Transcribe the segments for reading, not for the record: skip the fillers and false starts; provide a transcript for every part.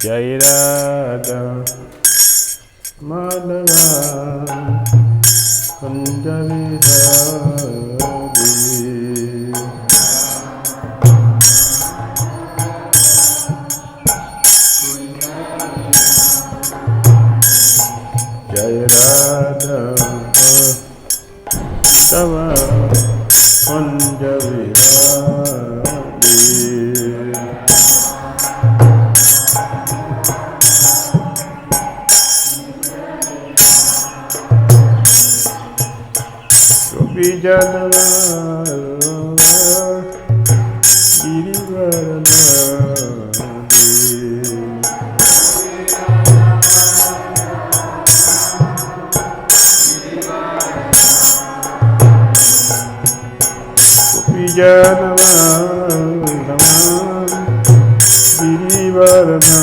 Jai Radha Madhava Kunja Vihari Jai Radha Tava Kunja Vihari Vijana Girivarana Vijana Girivarana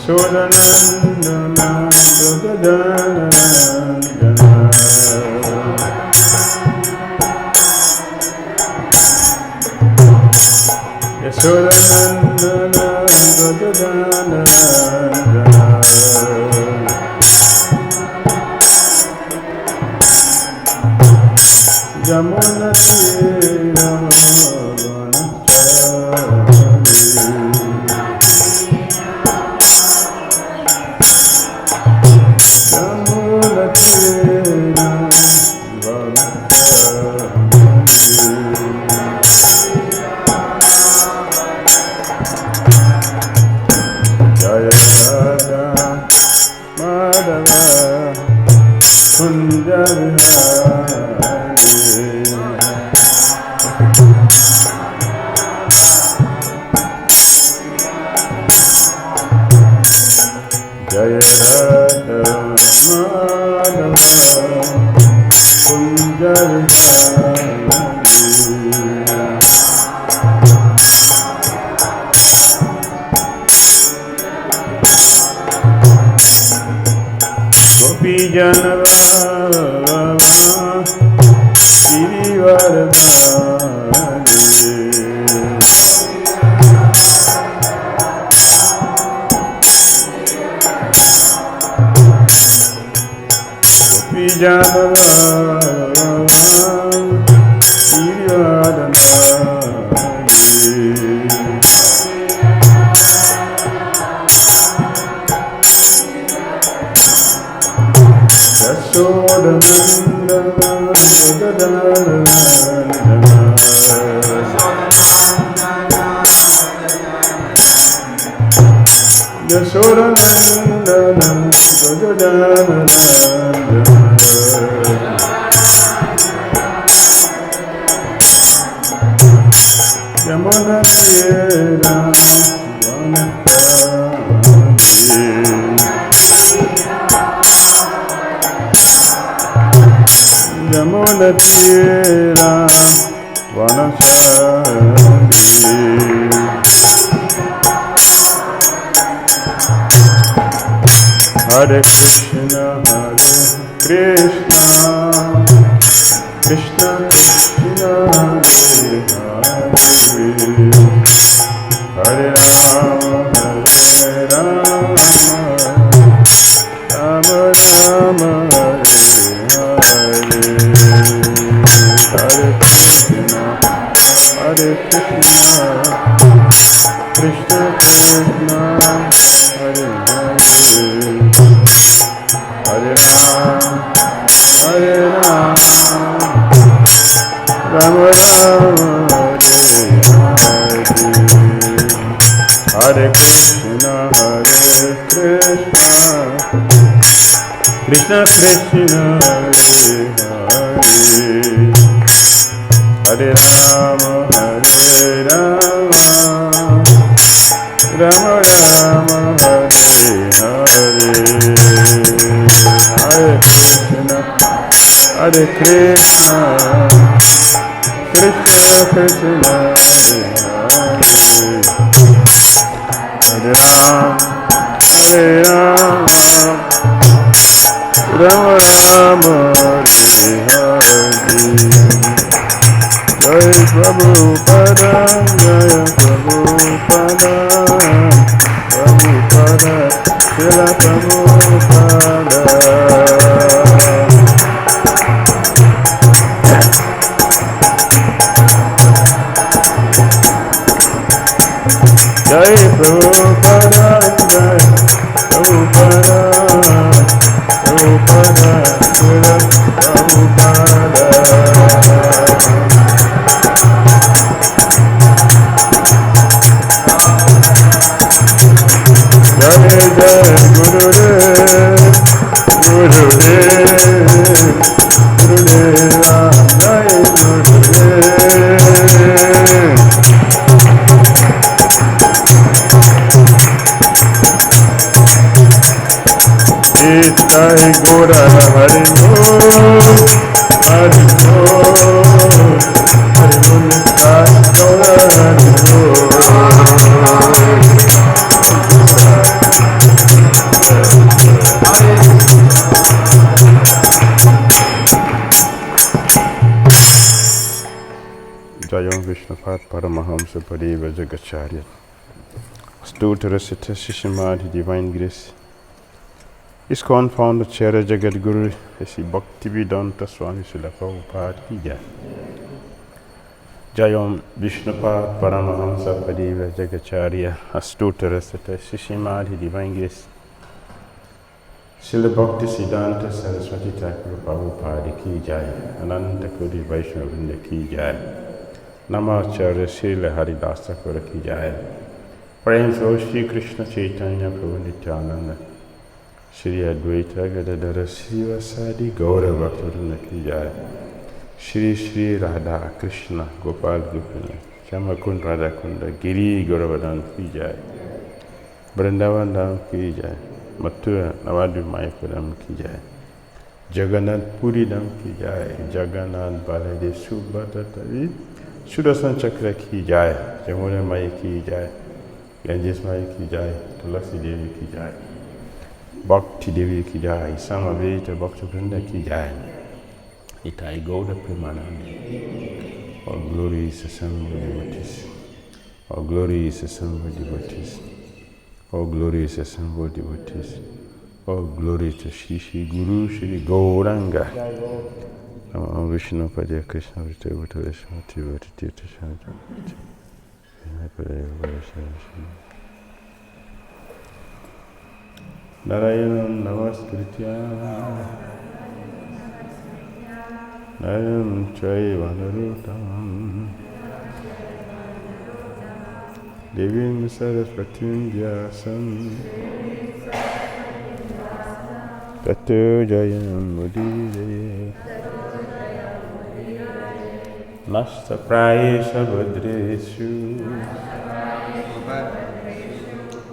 Sodanandana Gajadanandana Yasodanandana Gajadanandana Jamuna Dhira Hare Krishna, Hare Krishna, Krishna Krishna, Hare Hare, Hare Rama, Hare Rama, Rama Rama, Hare Hare, Hare Krishna, Hare Krishna, Krishna Krishna, Hare Hare, Hare Rama, Hare Rama, Rama Rama, Hare Krishna, Hare Krishna, Krishna Krishna, Hare Hare, Hare Rama, Hare Rama, Rama Rama, Hare Hare, Hare Krishna, Hare Krishna, Krishna Krishna, Hare Hare, Hare Rama, Rama Rama Hare Hare. Jai Prabhupada, Jai Prabhupada, Prabhupada, Srila Prabhupada. Jai Prabhupada, Jai Prabhupada, Prabhupada, Srila Prabhupada. Jai Jai Gurudev, Gurudev, Gurudeva, Jai Gurudev. Jai Gora Hari Om, Hari Om, Hari Om, Jai Gora Hari Jayam Vishnupad Paramahamsa Padeva Jagacharya. Stuta Rasita Shishimadhi Divine Grace. ISKCON founder Chera Jagat Guru Sri Bhakti Vedanta Swami Srila Prabhupada ki jai. Jayam Vishnupad Paramahamsa Padeva Jagacharya. Astuta Rasita Shishimadhi Divine Grace. Srila Bhakti Siddhanta Saraswati Thakur Prabhupada ki jai. Ananta Kodi Vaishnavrinda ki jai. Namacharya Srila Haridas Thakur ki jai. Praying for Shri Krishna Chaitanya Prabhu Nityananda, Shri Advaita Gadadara Srivasadi Gaura Bhaktivinoda ki jai. Shri Shri Radha Krishna Gopal Gopina Shyamakund Radha Kunda Giri Gauravardhan ki jai. Vrindavan Dham ki jai. Mathura Navadvip Mayapur ki jai. Jagannath Puri Dham ki jai. Jagannath Baladev Subhadra Sudarshan Chakra ki jai. Jamuna Mai ki jai. Ganges Mai ki jai. Tulasi Devi ki jai. Bhakti Devi ki jai. Samaveta Bhakti Vrinda ki jai. Itai Gauda Premanandi. All glory is assembled devotees. All glory is assembled devotees. All glory is assembled devotees. All glory to Shri Shri Guru Shri Gauranga. Namo Vishnu Padya Krishna Vritya Vishmati Vritya Tishanti. Narayanam Namaskritya Nayam Chaiva Narutam Devim Saraswatim Vyasam Tato Jayam Mudire Nasta Prayesha Badreshu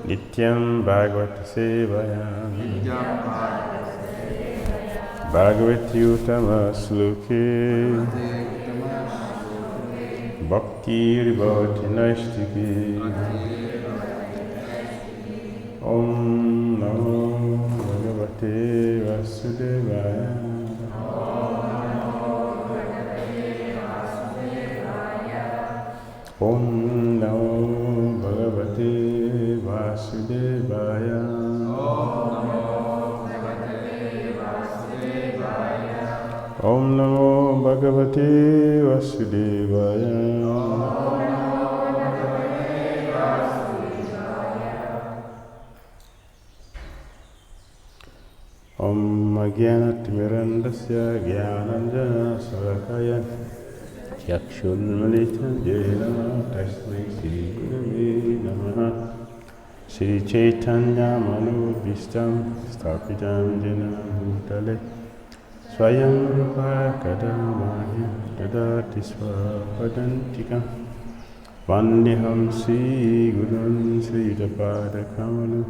Nityam Bhagavata Sevayam Bhagavati Uttama Sloke Bhakti Ribhati Naistiki Om Namo Bhagavate Vasudevaya Om Namo Bhagavate Vasudevaya Om Namo Bhagavate Vasudevaya Om Agyanatimirandasya Gyananjana Salakaya Yakshurmalitam Jena Tasmai Sri Gurave Namaha Sri Chaitanya Manubhistam Stapitam Jena Bhutale Swayam Rupa Kadamaya Dadati Swapadantikam Vandeham Sri Gurun Sri Dapada Kamanu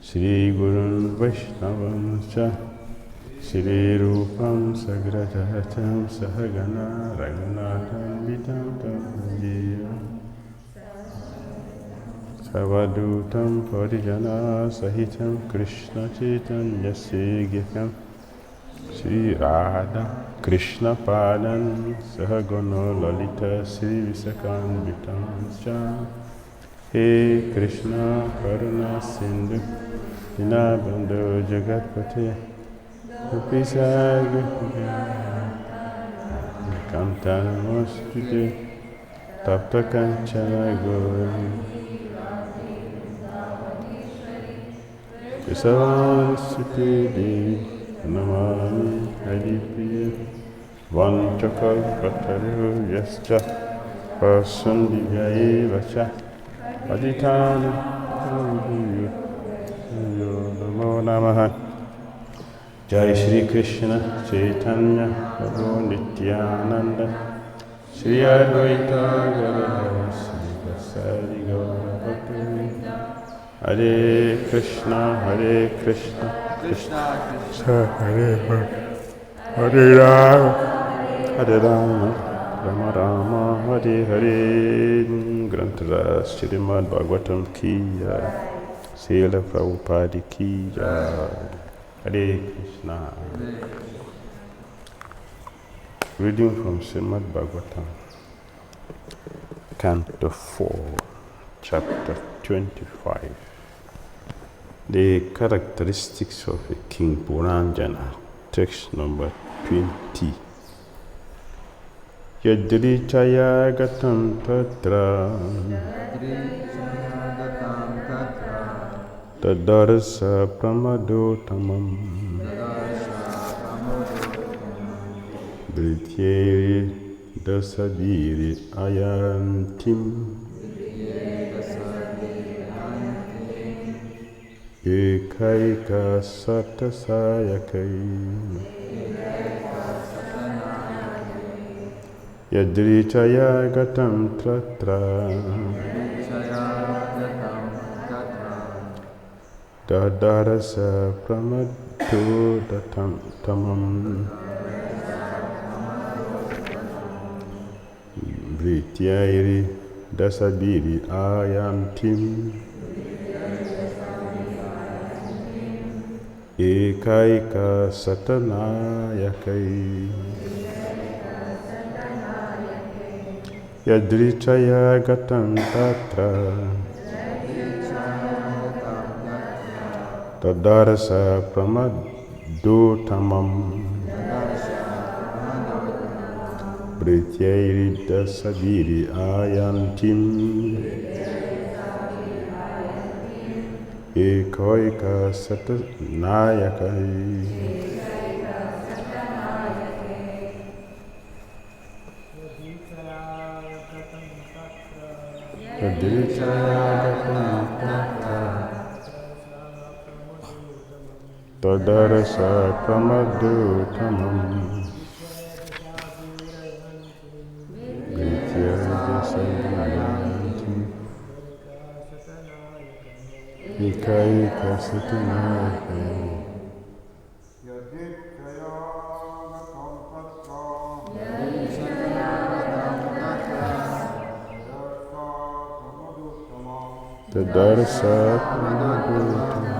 Sri Gurun Vaishnavam Cha Sri Rupam Sagrajatam Sahagana Raghunatham Vitam Tam Jiva Savadutam Parijana Sahitam Krishna Chaitanya Segyakam Sri Radha Krishna Padan Sahagono Lalita Sri Visakan Vitamcha He Krishna Karuna Sindhu Dinabando Jagatpate Upisag Kantana Mostute Tapta Kanchana Gauri Visavan Sutidi Namami Haripriya Vanchakal Pataru Yascha Pasundivya Vacha Aditana Namo Namaha Jai Shri Krishna Chaitanya Prabhu Nityananda Shri Advaita Gadadhara Sri Vasari Gaura Bhakti Hare Krishna Krishna Krishna Hare Hare Hare Rama Rama Rama Hare Hare Granthara Srimad Bhagavatam Ki Jai Srila Prabhupada Ki Jai Hare Krishna. Reading from Srimad Bhagavatam, Canto 4, Chapter 25. The characteristics of a king, Puranjana, text number 20. Yadrichaya gatam tatra tadarsa pramadotamam Vrityeri dasadiri ayantim Ekaika satasayakai Yadrichaya gatam tratra Dadarasa pramadho tamam Vrityairi dasadiri ayantim Ekaika satanayakai Yadrichaya gatam tatra Tadarasa pramadho tamam Prityairi dasadiri ayantim Ekaika satanayakai Tadarasa pramadho tamam Vrityari dasadiri ayantim Ekaika satanayakai Tadarsa pramadho tamam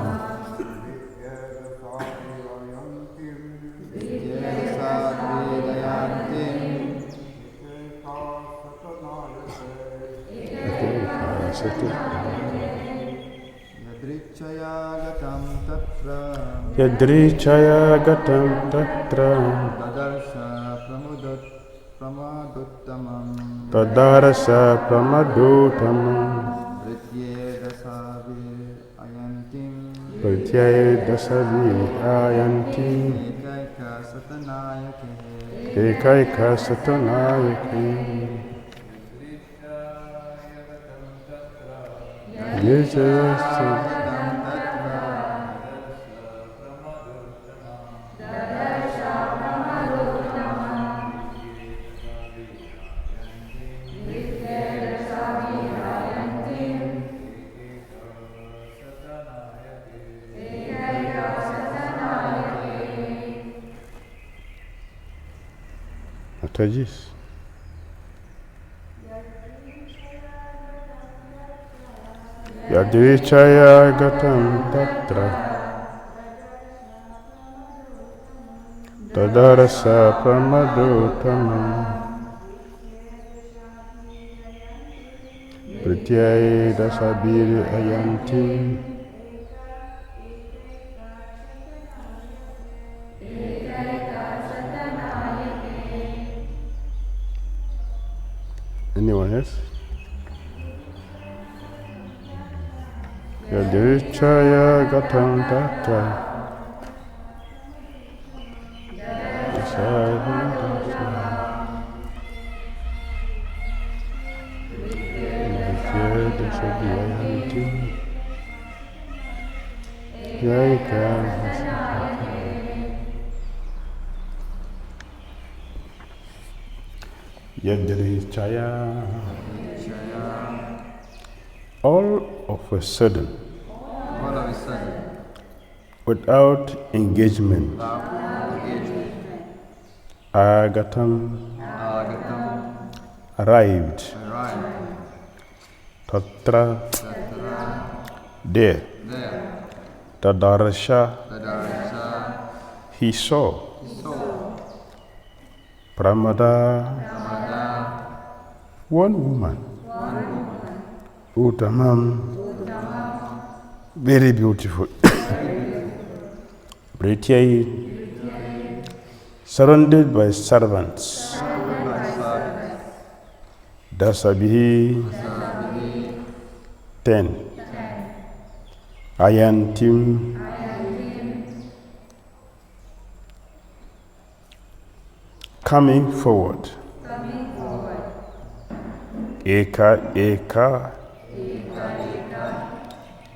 Yadrichaya gatam tatra Tadarasa pramadottamam Vrityaya dasavi ayantim Ekaika satanayake Yadrichaya Mataji's. Yadrichaya gatam tatra Tadarasa Pramadottamam Pratyay Dasabir Ayantim Anyone else? Yadirichaya Gatam Tata Yadirichaya. All of a sudden, without engagement, Agatam arrived. Tatra there. Tadarasha he saw. Pramada one woman. Uttamam very beautiful. Pratyay surrounded by servants. Dasabihi 10. Ayantim coming forward. Eka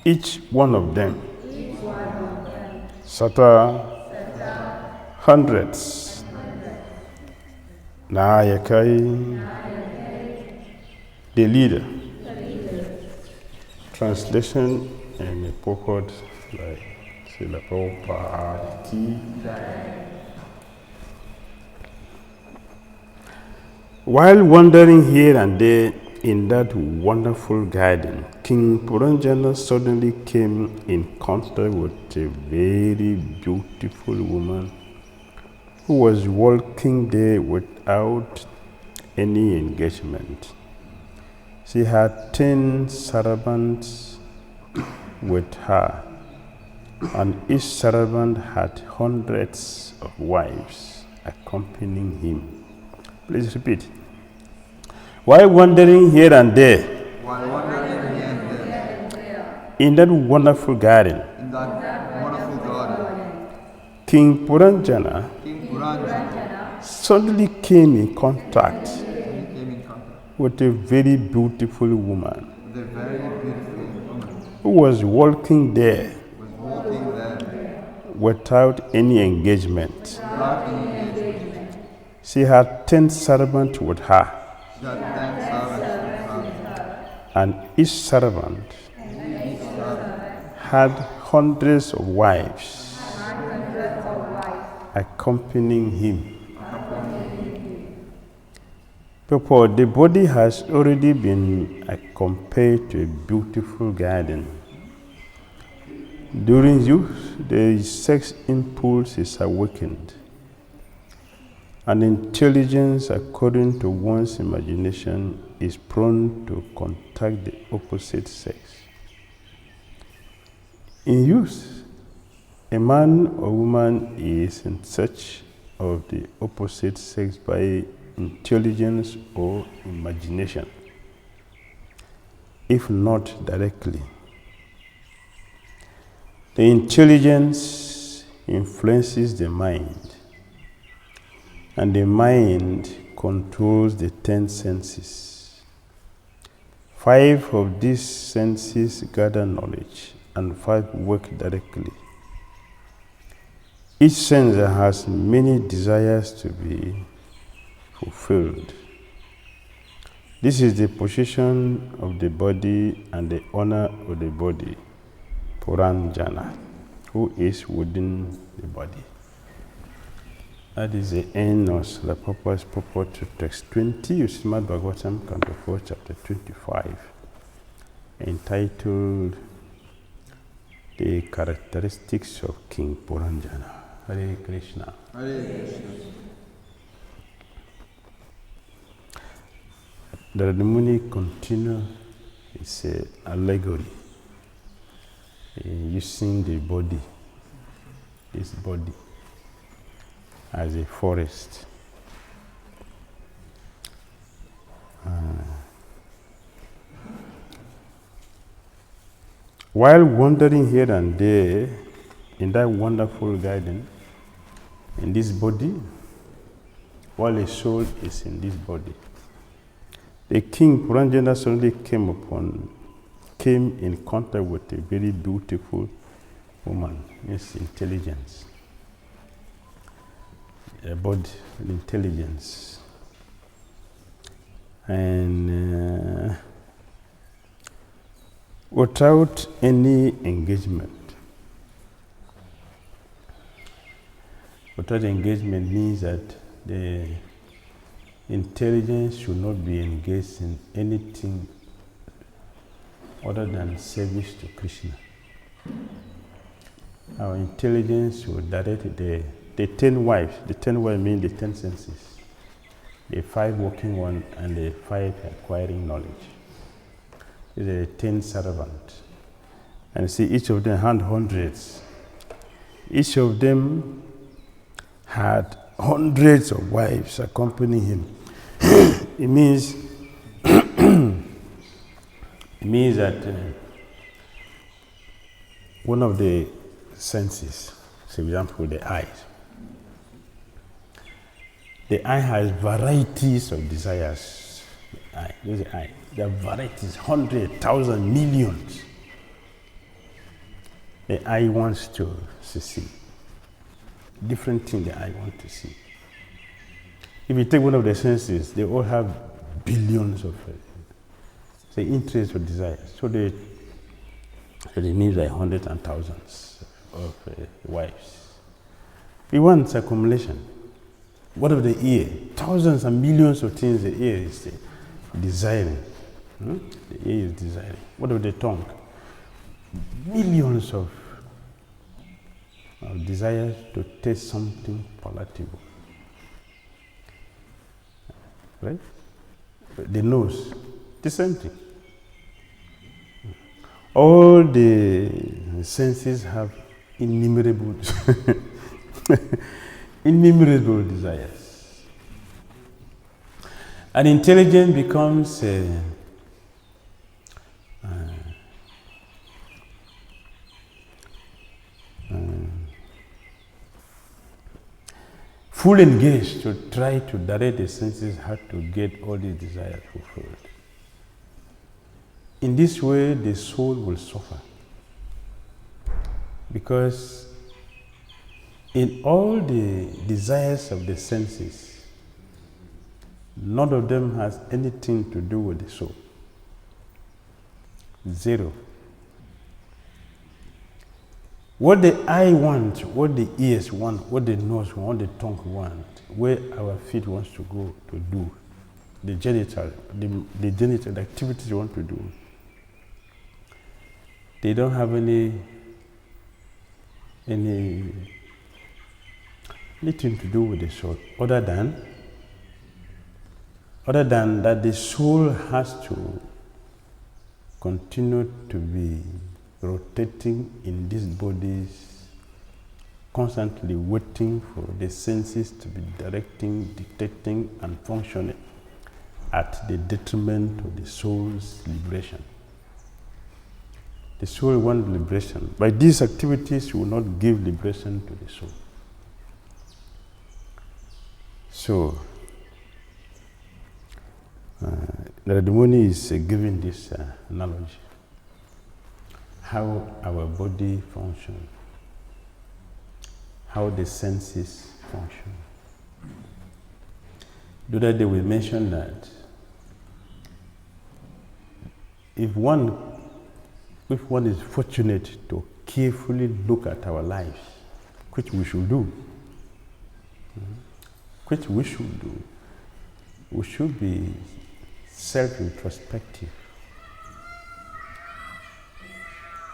each one of them. Sata hundreds. Nayakai the leader. Translation and a purport like Srila Prabhupada Ki. While wandering here and there in that wonderful garden, King Puranjana suddenly came in contact with a very beautiful woman who was walking there without any engagement. She had 10 servants with her, and each servant had hundreds of wives accompanying him. Please repeat. While wandering here and there, in that wonderful garden, King Puranjana suddenly came in contact with a very beautiful woman who was walking there without any engagement. She had 10 servants with her, and each servant had hundreds of wives accompanying him. Therefore, the body has already been compared to a beautiful garden. During youth, the sex impulse is awakened, and intelligence, according to one's imagination, is prone to contact the opposite sex. In youth, a man or woman is in search of the opposite sex by intelligence or imagination, if not directly. The intelligence influences the mind, and the mind controls the 10 senses. 5 of these senses gather knowledge, and 5 work directly. Each sense has many desires to be fulfilled. This is the position of the body and the honor of the body, Puranjana, who is within the body. That is the end of Srila Prabhupada's purport to text 20 of Srimad Bhagavatam, Canto 4, Chapter 25, entitled The Characteristics of King Puranjana. Hare Krishna. Hare Krishna. The Muni continue is an allegory using the body, this body, as a forest. While wandering here and there in that wonderful garden, in this body, while a soul is in this body, the king Puranjana suddenly came in contact with a very beautiful woman, yes, intelligence, a body, intelligence, and without any engagement. Without engagement means that the intelligence should not be engaged in anything other than service to Krishna. Our intelligence will direct the 10 wives. The 10 wives mean the 10 senses. The 5 working one and the 5 acquiring knowledge. The 10 servants. And see, each of them had hundreds. Each of them had hundreds of wives accompanying him. It means that one of the senses, for example, the eyes. The eye has varieties of desires. The eye, there's the eye. There are varieties, 100,000 millions. The eye wants to see. Different things the eye wants to see. If you take one of the senses, they all have billions of interests or desires. So they need like hundreds and thousands of wives. We want accumulation. What of the ear? Thousands and millions of things the ear is desiring. The ear is desiring. What of the tongue? Millions of desires to taste something palatable. Right? The nose, the same thing. All the senses have innumerable innumerable desires. And intelligence becomes full engaged to try to direct the senses how to get all these desires fulfilled. In this way, the soul will suffer. Because in all the desires of the senses, none of them has anything to do with the soul. Zero. What the eye wants, what the ears want, what the nose want, what the tongue want, where our feet wants to go to do, the genital activities you want to do, they don't have anything to do with the soul, other than that the soul has to continue to be rotating in these bodies, constantly waiting for the senses to be directing, dictating, and functioning at the detriment of the soul's liberation. The soul wants liberation. By these activities, you will not give liberation to the soul. So, Narada Muni is giving this analogy. How our body functions, how the senses function. The other day we mentioned that if one is fortunate to carefully look at our lives, which we should do, we should be self-introspective.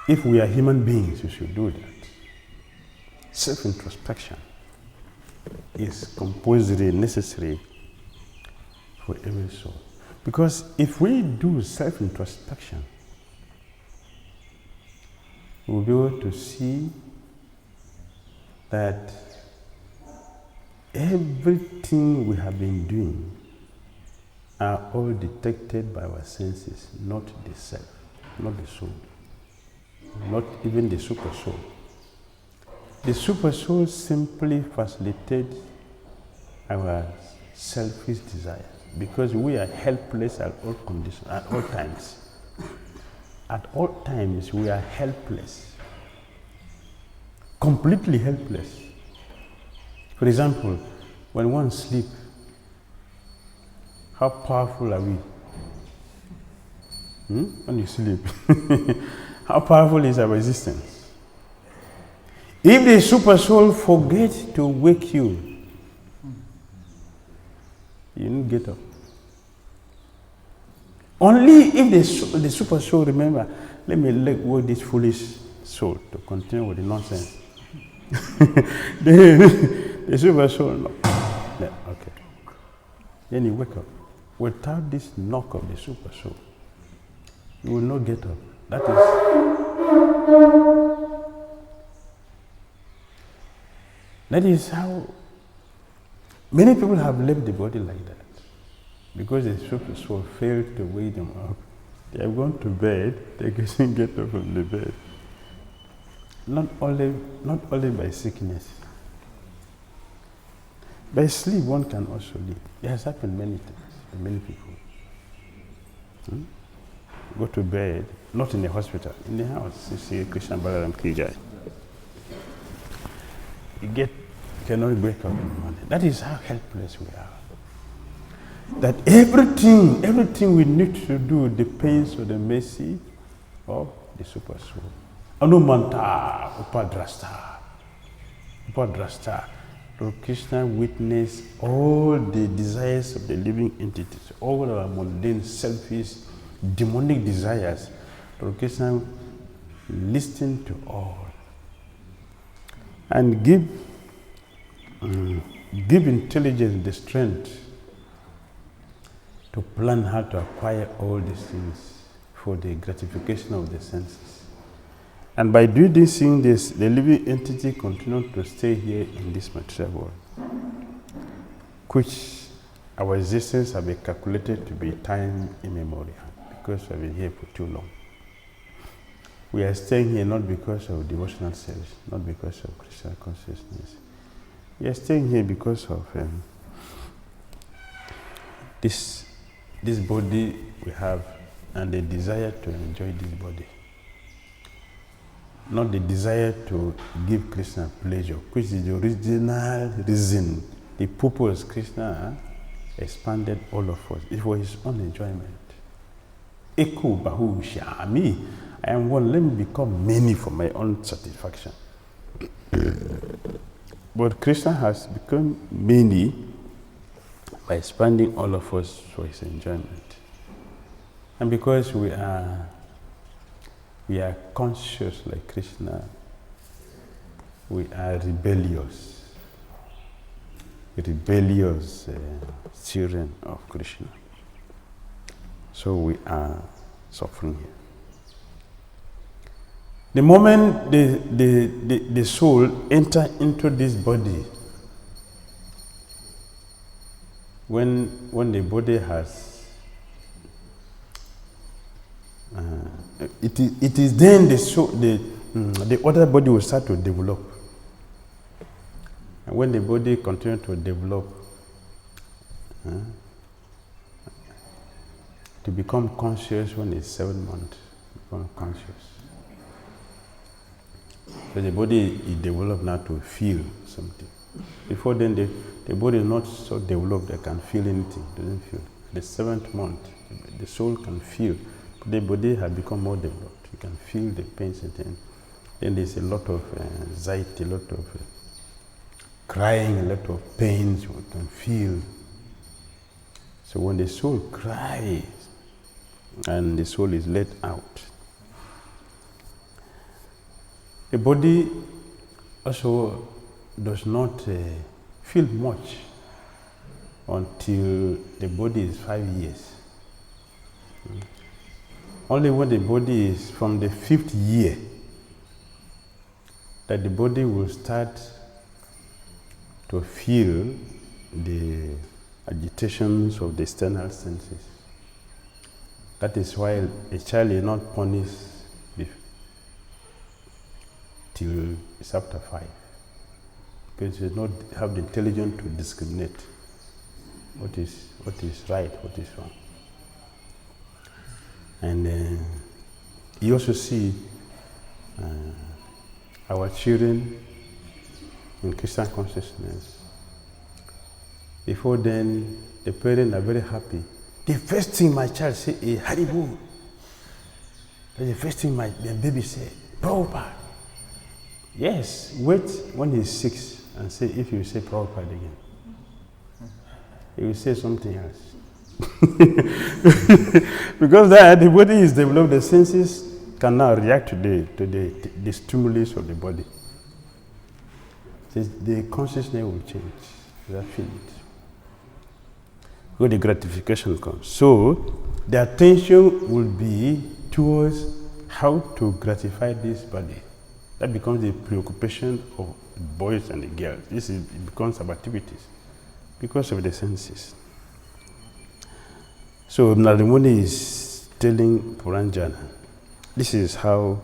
If we are human beings, we should do that. self-introspection is compulsory, necessary for every soul. Because if we do self-introspection, we'll be able to see that everything we have been doing are all detected by our senses, not the self, not the soul, not even the super soul. The super soul simply facilitates our selfish desires because we are helpless at all conditions, at all times. At all times we are helpless, completely helpless. For example, when one sleeps, how powerful are we? When you sleep, how powerful is our existence? If the super soul forgets to wake you, you need to get up. Only if the super soul remember, let me let go this foolish soul to continue with the nonsense. the super soul, no. Yeah, okay. Then you wake up. Without this knock of the super soul, you will not get up. That is how many people have left the body like that. Because the super soul failed to wake them up. They have gone to bed, they can't get up from the bed. Not only by sickness. By sleep, one can also live. It has happened many times to many people. Go to bed, not in the hospital, in the house. You see Krishna Balaram Kijai. You cannot wake up in the morning. That is how helpless we are. That everything we need to do depends on the mercy of the super soul. Anumanta Upadrasta. Lord Krishna witnessed all the desires of the living entities, all our mundane, selfish, demonic desires. Lord Krishna listened to all and give intelligence the strength to plan how to acquire all these things for the gratification of the senses. And by doing these things, the living entity continues to stay here in this material world, which our existence has been calculated to be time immemorial, because we have been here for too long. We are staying here not because of devotional service, not because of Krishna consciousness. We are staying here because of this body we have and the desire to enjoy this body. Not the desire to give Krishna pleasure, which is the original reason, the purpose Krishna expanded all of us. It was his own enjoyment. Eko bahu shami. I am one, let me become many for my own satisfaction. But Krishna has become many by expanding all of us for his enjoyment. And because we are conscious like Krishna, we are rebellious children of Krishna. So we are suffering here. The moment the soul enters into this body, when the body has it is then the other body will start to develop. And when the body continues to develop, to become conscious when it's 7 months, become conscious. So the body is developed now to feel something. Before then, the body is not so developed that can feel anything. It doesn't feel. The 7th month, the soul can feel. The body has become more developed. You can feel the pains and things. Then there's a lot of anxiety, a lot of crying, a lot of pains you can feel. So when the soul cries and the soul is let out, the body also does not feel much until the body is 5 years. Only when the body is from the 5th year that the body will start to feel the agitations of the external senses. That is why a child is not punished till it's after 5. Because he does not have the intelligence to discriminate what is right, what is wrong. And you also see our children in Christian consciousness. Before then, the parents are very happy. The first thing my child say is Haribo. That's the first thing the baby say, Prabhupada. Yes, wait when he's 6 and say, if you say Prabhupada again, he will say something else. Because that the body is developed, the senses can now react to the stimulus of the body. The consciousness will change. They feel it. Where the gratification comes. So the attention will be towards how to gratify this body. That becomes the preoccupation of the boys and the girls. It becomes about activities because of the senses. So Narimuni is telling Puranjana, this is how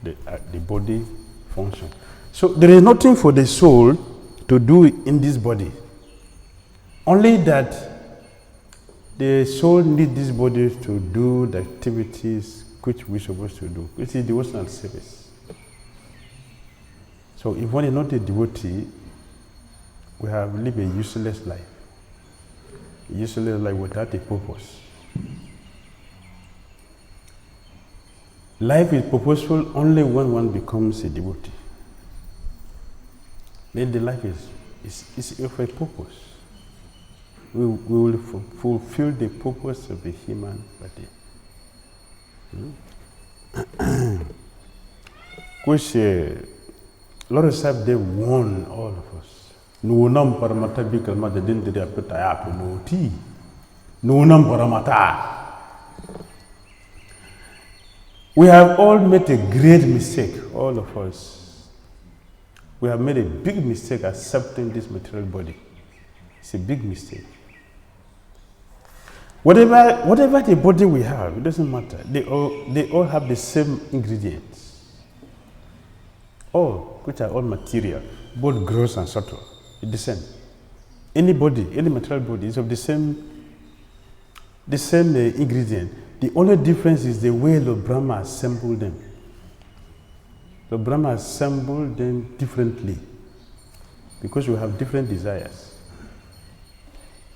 the body functions. So there is nothing for the soul to do in this body. Only that the soul needs this body to do the activities which we're supposed to do, which is devotional service. So if one is not a devotee, we have lived a useless life. A useless life without a purpose. Life is purposeful only when one becomes a devotee. Then the life is of a purpose. We will fulfill the purpose of the human body. Which Lord Sahib, they warn all of us. Nunam paramata bikal de din de apeta apu no ti. Nunam paramata. We have all made a great mistake, all of us. We have made a big mistake accepting this material body. It's a big mistake. Whatever the body we have, it doesn't matter. They all have the same ingredients. All, which are all material, both gross and subtle. It's the same. Any body, any material body is of the same ingredient. The only difference is the way Lord Brahma assembled them. Lord Brahma assembled them differently because we have different desires.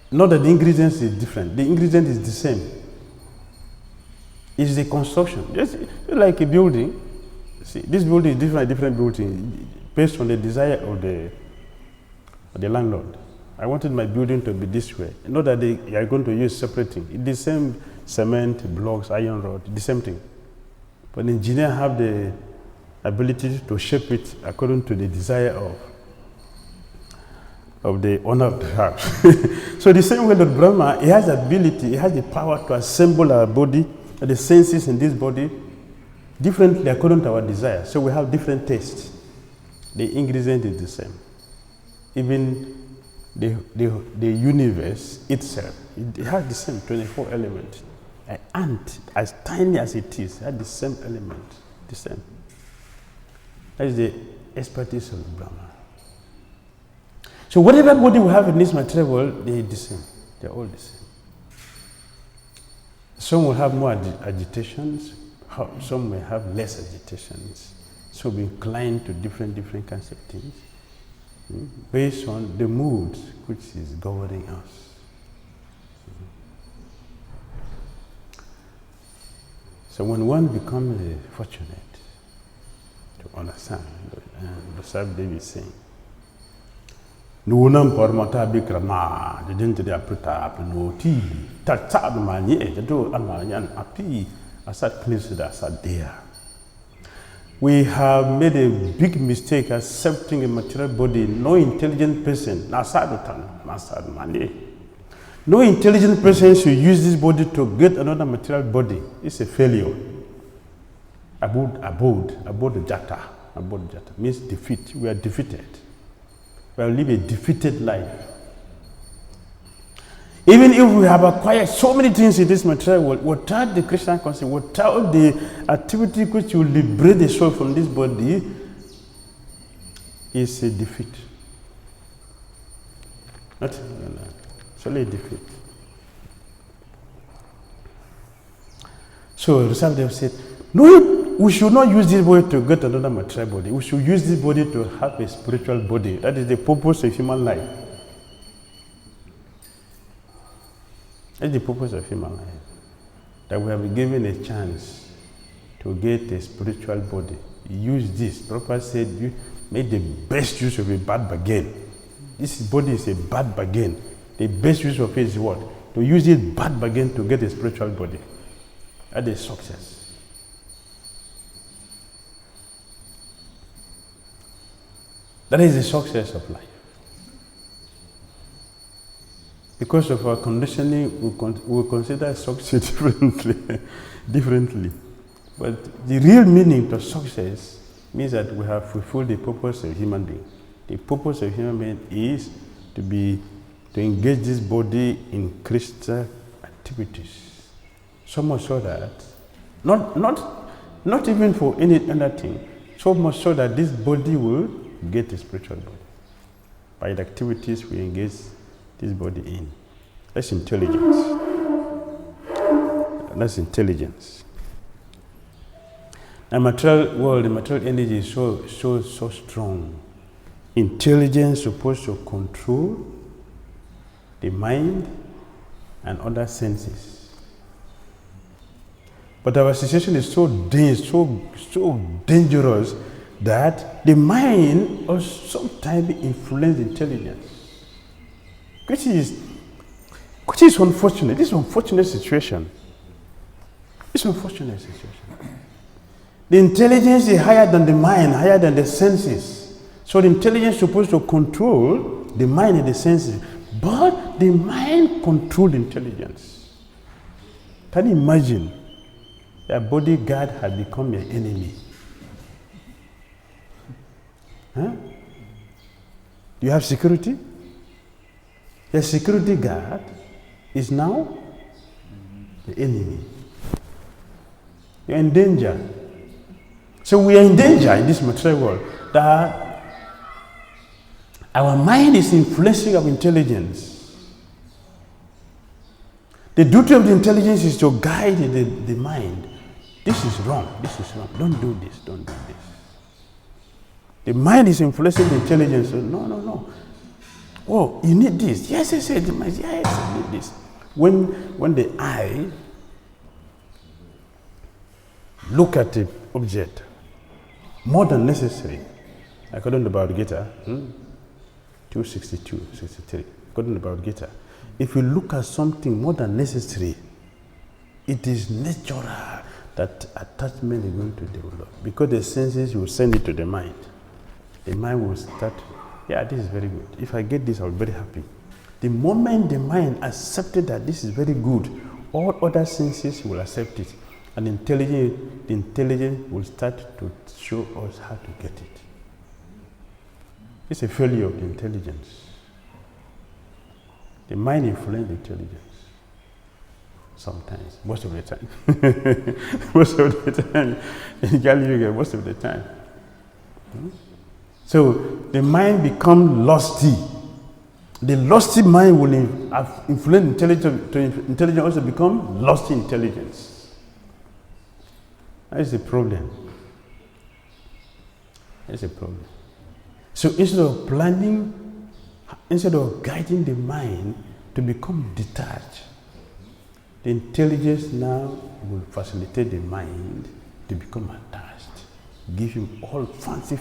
Not that the ingredients is different. The ingredient is the same. It's the construction. Just like a building. See, this building is different building based on the desire of the landlord. I wanted my building to be this way. Not that they are going to use separate thing. It's the same cement, blocks, iron rod, the same thing. But the engineer have the ability to shape it according to the desire of the owner of the house. So the same way that Brahma, he has the ability, he has the power to assemble our body, the senses in this body, differently according to our desire. So we have different tastes. The ingredient is the same. Even the universe itself, it has the same 24 elements. An ant, as tiny as it is, has the same element, the same. That is the expertise of Brahma. So whatever body we have in this material world, they are the same. They are all the same. Some will have more agitations, some may have less agitations. So be inclined to different kinds of things based on the mood which is governing us. So when one becomes fortunate to understand, and the Sahib Devi is saying, Nunam parmata bikrama, the didn't de aputa apnoti, tatab mani, the do amanyan api, asat place that asat there. We have made a big mistake accepting a material body. No intelligent person, no intelligent person should use this body to get another material body. It's a failure. Abode jata means defeat. We are defeated. We will live a defeated life. Even if we have acquired so many things in this material world, without the Krishna concept, without the activity which will liberate the soul from this body, is a defeat. It's only a defeat. So Rusaldev said, no, we should not use this body to get another material body. We should use this body to have a spiritual body. That is the purpose of human life. That's the purpose of human life. That we have been given a chance to get a spiritual body. Use this. Prabhupada said, you make the best use of a bad bargain. This body is a bad bargain. The best use of it is what? To use this bad bargain to get a spiritual body. That is success. That is the success of life. Because of our conditioning, we consider success differently. But the real meaning to success means that we have fulfilled the purpose of human being. The purpose of human being is to engage this body in Krishna activities. So much so that, not even for any other thing, so much so that this body will get a spiritual body. By the activities we engage this body in. That's intelligence. That's intelligence. The material world, the material energy is so strong. Intelligence is supposed to control the mind and other senses. But our situation is so dense, so dangerous that the mind also sometimes influences intelligence. Which is unfortunate. This is an unfortunate situation. It's an unfortunate situation. The intelligence is higher than the mind, higher than the senses. So the intelligence is supposed to control the mind and the senses. But the mind controls intelligence. Can you imagine? Your bodyguard has become your enemy. Huh? You have security? Your security guard is now the enemy. You're in danger. So we are in danger in this material world that our mind is influencing our intelligence. The duty of the intelligence is to guide the mind. This is wrong. This is wrong. Don't do this. Don't do this. The mind is influencing the intelligence. So, no. Oh, you need this. Yes. The mind, yes, I need this. When the eye look at the object more than necessary, according to the Bhagavad Gita, 262, 63, according to the Bhagavad Gita, if you look at something more than necessary, it is natural that attachment is going to develop, because the senses will send it to the mind. The mind will start, yeah, this is very good. If I get this, I'll be very happy. The moment the mind accepted that this is very good, all other senses will accept it. And the intelligence will start to show us how to get it. It's a failure of the intelligence. The mind influences intelligence. Sometimes, most of the time. Most of the time. Most of the time. So the mind becomes lusty. The lusty mind will influence intelligence also become lusty intelligence. That is the problem. That's the problem. So instead of planning, instead of guiding the mind to become detached, the intelligence now will facilitate the mind to become attached. Give him all fancy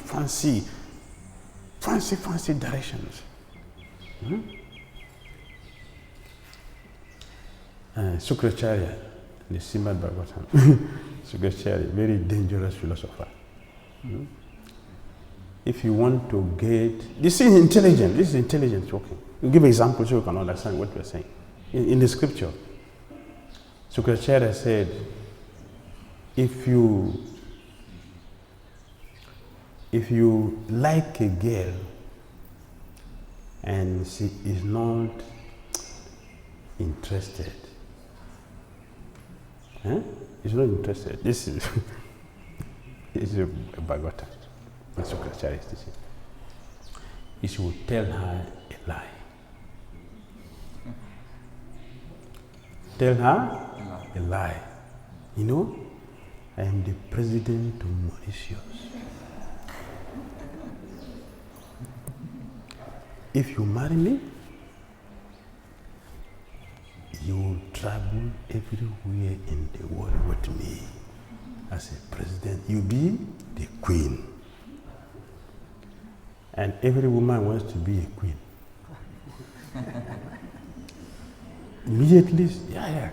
directions. Sukracharya, the Srimad Bhagavatam. Sukracharya, very dangerous philosopher. If you want to get, this is intelligence working. We'll give examples so you can understand what we're saying. In the scripture, Sukracharya said, if you like a girl and she is not interested, is not interested, this is a Bhagavata. That's what Krishna is teaching. You should tell her a lie. Tell her a lie. You know, I am the president of Mauritius. If you marry me, you will travel everywhere in the world with me. As a president, you'll be the queen. And every woman wants to be a queen. Immediately, yeah.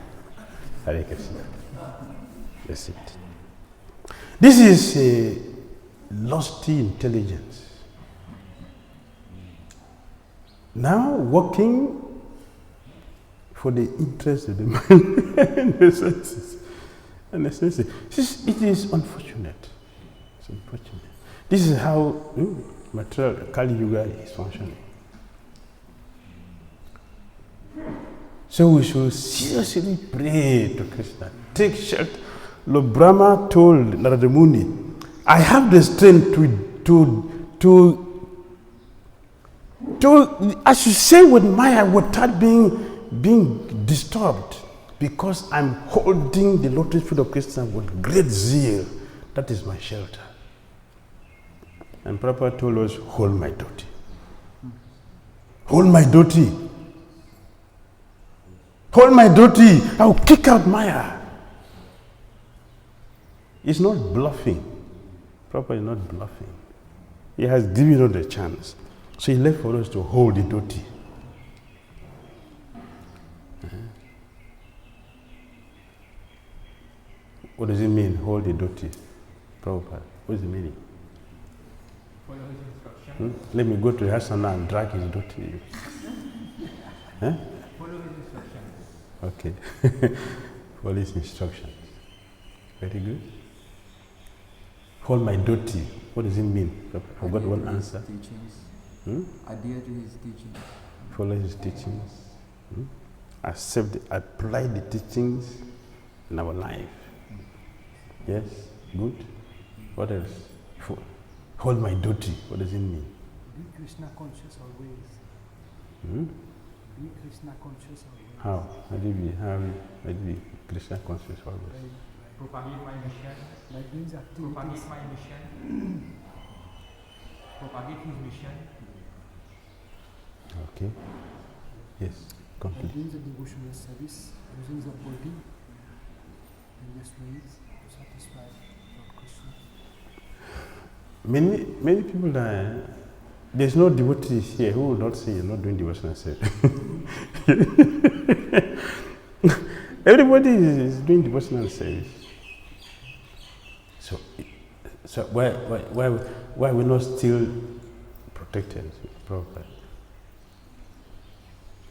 Hare Krishna. That's it. This is a lusty intelligence. Now working for the interest of the mind and the senses. It is unfortunate. It's unfortunate. This is how material Kali Yuga is functioning. So we should seriously pray to Krishna. Take shelter. Lord Brahma told Narada Muni, I have the strength to as you say with Maya, without being disturbed, because I'm holding the lotus feet of Krishna with great zeal. That is my shelter. And Prabhupada told us, hold my dhoti. Hold my dhoti. Hold my dhoti. I will kick out Maya. It's not bluffing. Prabhupada is not bluffing. He has given us the chance. So he left for us to hold the dhoti. What does it mean, hold the dhoti? Prabhupada, what is the meaning? Follow his instruction. Let me go to Hasana and drag his dhoti. Follow his instructions. Okay. Follow his instructions. Very good. Hold my dhoti. What does it mean? I've got one answer. Teachings. Adhere to his teachings. Follow his teachings. Apply the teachings in our life. Yes? Good? What else? Hold my dhoti. What does it mean? Be Krishna conscious always. Be Krishna conscious always. How do you be Krishna conscious always? Propagate my mission. Like these activities. Propagate my mission. Propagate his mission. Okay. Yes. By Complete. doing the devotional service, using the body in this ways to satisfy Lord Krishna. Many people there's no devotees here who will not say you're not doing devotional service. Everybody is doing devotional service. So why are we not still protected? Prabhupada?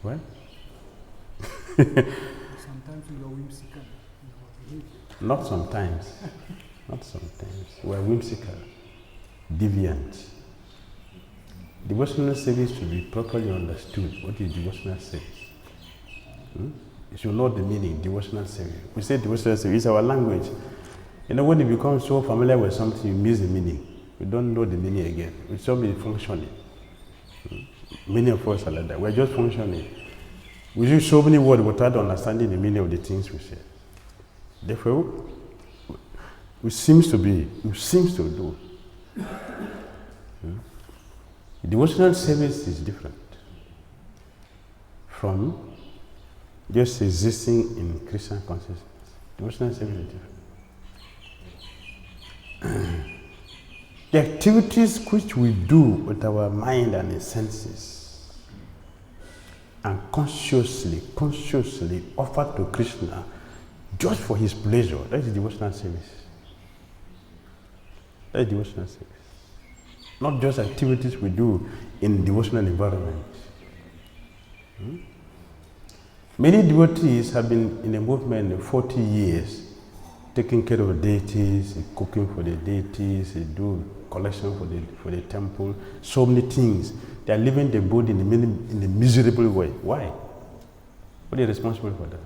Why? Sometimes we are whimsical in our behavior. Not sometimes. Not sometimes. We're whimsical, deviant. Devotional service should be properly understood. What is devotional service? You should know the meaning, devotional service. We say devotional service is our language. You know, when you become so familiar with something, you miss the meaning. We don't know the meaning again. We should be functioning. Many of us are like that. We're just functioning. We use so many words without understanding the meaning of the things we say. Therefore, we seems to do. Devotional service is different from just existing in Christian consciousness. Devotional service is different. The activities which we do with our mind and the senses and consciously offer to Krishna just for his pleasure, that is devotional service. That's devotional service. Not just activities we do in devotional environment. Many devotees have been in the movement 40 years, taking care of deities, cooking for the deities, do collection for the temple, so many things. They are living the body in a miserable way. Why? What are responsible for that?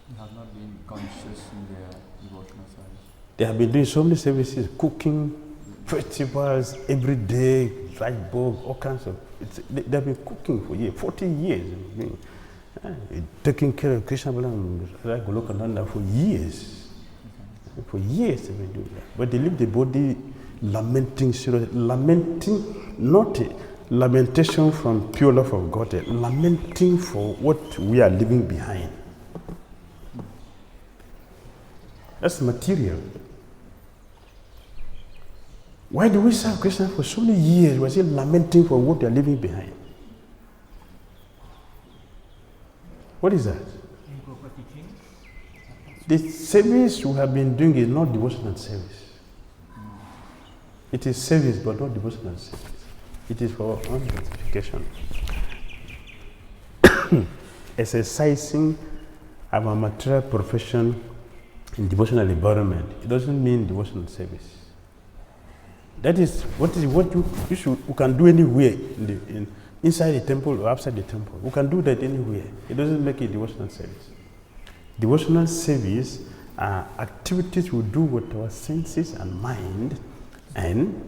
They have not been conscious in their devotional service. They have been doing so many services, cooking, festivals, every day, write books, all kinds of. They have been cooking for years, 40 years. Taking care of Krishna for years. For years they've been doing that. But they leave the body lamenting, lamenting, not lamentation from pure love of God, lamenting for what we are leaving behind. That's material. Why do we serve Krishna for so many years? We're still lamenting for what we are leaving behind. What is that? Improper teaching. The service we have been doing is not devotional service. It is service, but not devotional service. It is for our own gratification. Exercising our material profession in devotional environment, it doesn't mean devotional service. That is what you can do anywhere inside the temple or outside the temple. We can do that anywhere. It doesn't make it devotional service. Devotional service are activities we do with our senses and mind, and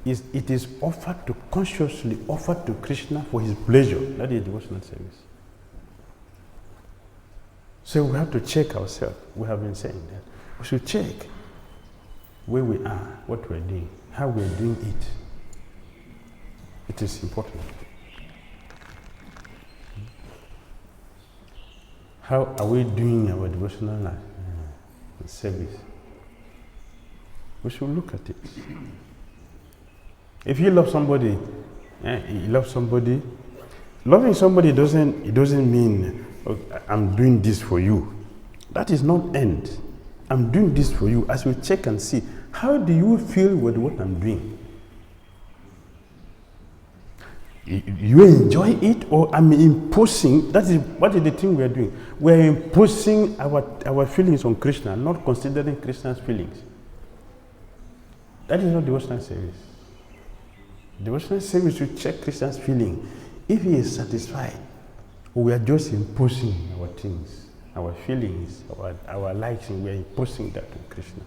it is offered to consciously offered to Krishna for his pleasure. That is devotional service. So we have to check ourselves. We have been saying that. We should check where we are, what we're doing, how we're doing it. It is important. How are we doing our devotional life, service? We should look at it. If you love somebody, you love somebody. Loving somebody doesn't mean, oh, I'm doing this for you. That is not end. I'm doing this for you. As we check and see, how do you feel with what I'm doing? You enjoy it, or I'm imposing? What is the thing we are doing? We are imposing our feelings on Krishna, not considering Krishna's feelings. That is not devotional service. Devotional service should check Krishna's feeling. If he is satisfied, we are just imposing our things, our feelings, our likes, and we are imposing that on Krishna.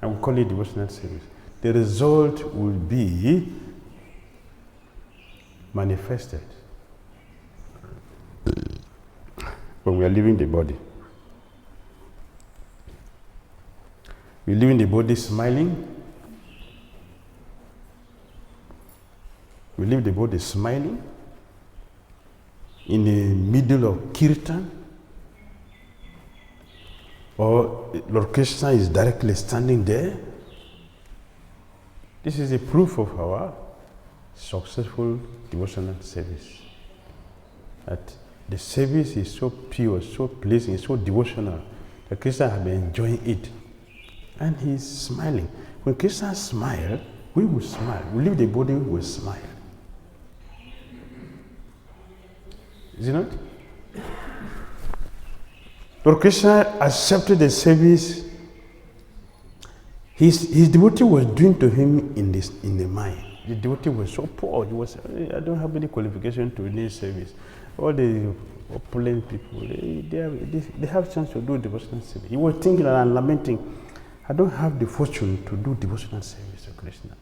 And we call it devotional service. The result will be manifested when we are leaving the body. We leave the body smiling. We leave the body smiling in the middle of kirtan, or Lord Krishna is directly standing there. This is a proof of our successful devotional service. That the service is so pure, so pleasing, so devotional that Krishna has been enjoying it. And he's smiling. When Krishna smiles, we will smile. We leave the body, we will smile. Is it not? Lord Krishna accepted the service his devotee was doing to him in the mind. The devotee was so poor. He was, I don't have any qualification to need service. All the opulent people, they have chance to do devotional service. He was thinking and lamenting, I don't have the fortune to do devotional service to Krishna.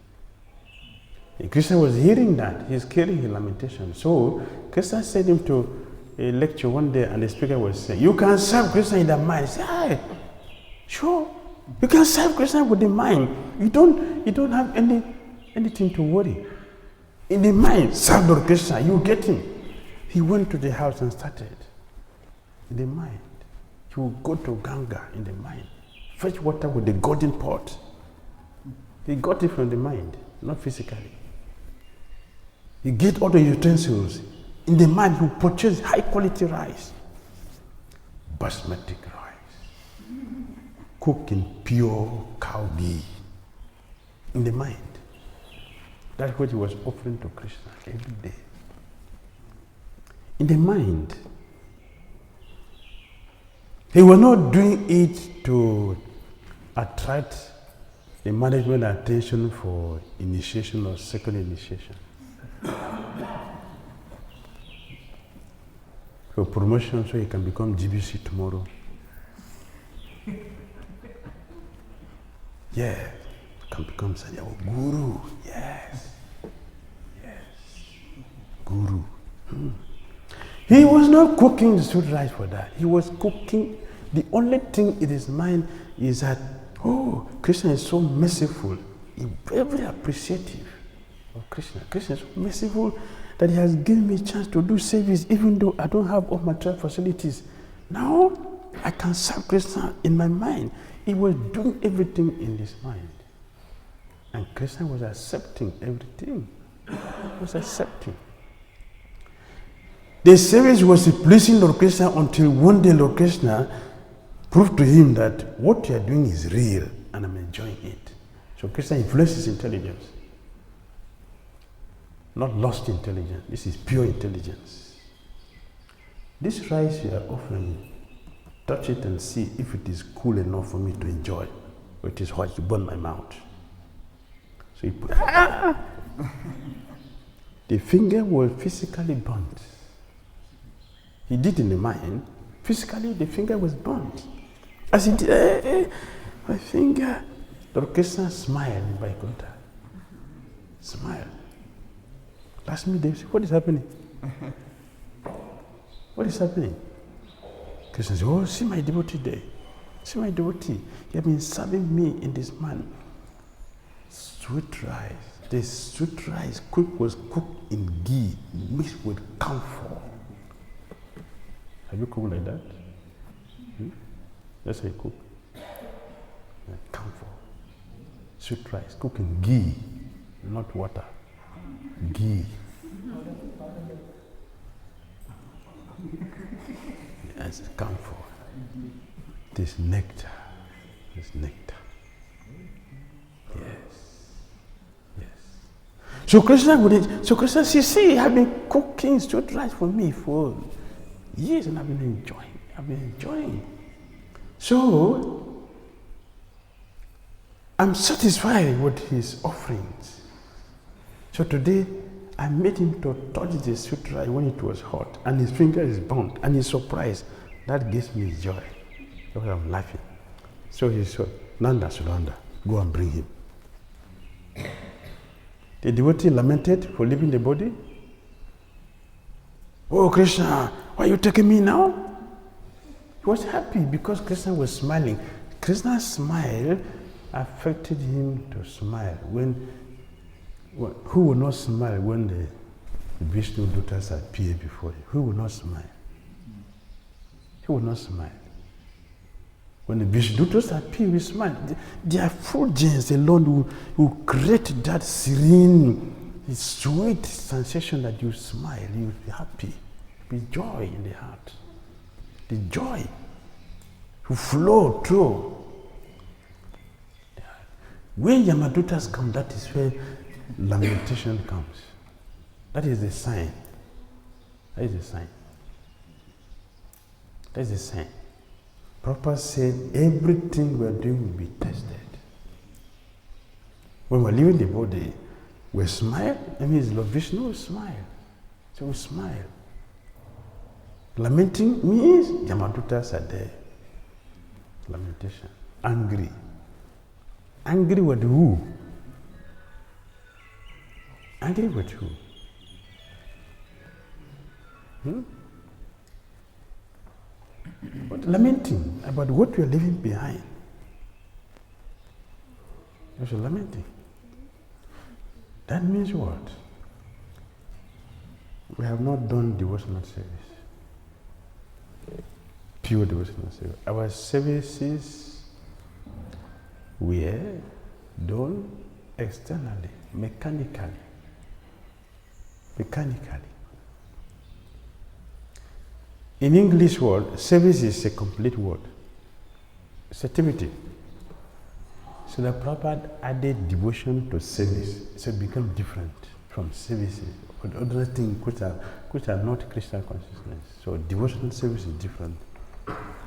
And Krishna was hearing that. He's carrying his lamentation. So Krishna sent him to a lecture one day, and the speaker was saying, you can serve Krishna in the mind. He said, hey, sure. You can serve Krishna with the mind. You don't have anything to worry. In the mind, serve Lord Krishna, you get him. He went to the house and started. In the mind. He would go to Ganga in the mind. Fetch water with the golden pot. He got it from the mind, not physically. He get all the utensils. In the mind, he purchase high quality rice. Basmati rice. Cooked in pure cow cow ghee in the mind. That's what he was offering to Krishna every day. In the mind. He was not doing it to attract the management attention for initiation or second initiation. For promotion so he can become GBC tomorrow. Yeah, can become Sanyago Guru. Yes. Guru. He was not cooking the sweet rice for that. He was cooking, the only thing in his mind is that, oh, Krishna is so merciful. He's very appreciative of Krishna. Krishna is so merciful that he has given me a chance to do service even though I don't have all material facilities. Now, I can serve Krishna in my mind. He was doing everything in his mind. And Krishna was accepting everything. He was accepting. The service was pleasing Lord Krishna until one day Lord Krishna proved to him that what you are doing is real and I'm enjoying it. So Krishna influenced his intelligence. Not lost intelligence. This is pure intelligence. This rice you are offering, touch it and see if it is cool enough for me to enjoy. Or it is hot, you burn my mouth. So he put, the finger was physically burnt. He did in the mind, physically the finger was burnt. As he did, my finger, Lord Krishna smiled in Vaikuntha. Smiled. Last me, they said, what is happening? What is happening? Krishna said, oh, see my devotee there. See my devotee. He has been serving me in this man. Sweet rice. The sweet rice was cooked in ghee mixed with camphor. Have you cooked like that? That's how you cook. Camphor. Sweet rice cooked in ghee, not water. Ghee. As camphor. This nectar. This nectar. Yes. So Krishna says, see, I've been cooking sweet rice for me for years and I've been enjoying. So I'm satisfied with his offerings. So today I made him to touch the sweet rice when it was hot and his finger is burnt and he's surprised. That gives me joy. Because I'm laughing. So he said, Nanda Sulanda, go and bring him. The devotee lamented for leaving the body. Oh Krishna, why are you taking me now? He was happy because Krishna was smiling. Krishna's smile affected him to smile. Who will not smile when the Vishnu Dutas appear before you? Who will not smile? He will not smile. When the Vishnu Dutas appear, we smile. Their effulgence alone will create that serene, sweet sensation that you smile, you will be happy. Be joy in the heart. The joy will flow through. When Yamadutas come, that is where lamentation comes. That is the sign. That is the sign. That is the sign. Prabhupada said everything we are doing will be tested. When we are leaving the body, we smile. That means Lord Vishnu will smile. So we smile. Lamenting means Yamadutas are there. Lamentation. Angry. Angry with who? Angry with who? But lamenting about what we are leaving behind. You're lamenting. That means what? We have not done devotional service. Pure devotional service. Our services were done externally, mechanically. In English word, service is a complete word. It's activity. So the Prabhupada added devotion to service, so it becomes different from services, or other things which are not Krishna consciousness. So devotional service is different.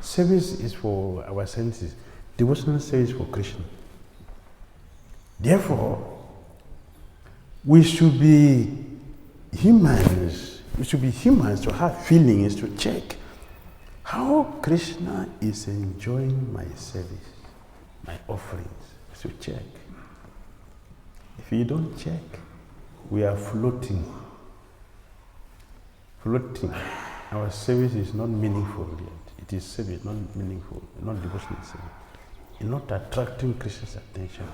Service is for our senses, devotional service for Krishna. Therefore, we should be humans. We should be humans to have feelings, to check how Krishna is enjoying my service, my offerings. So check. If you don't check, we are floating. Floating. Our service is not meaningful yet. It is service, not meaningful, not devotional service. It's not attracting Krishna's attention.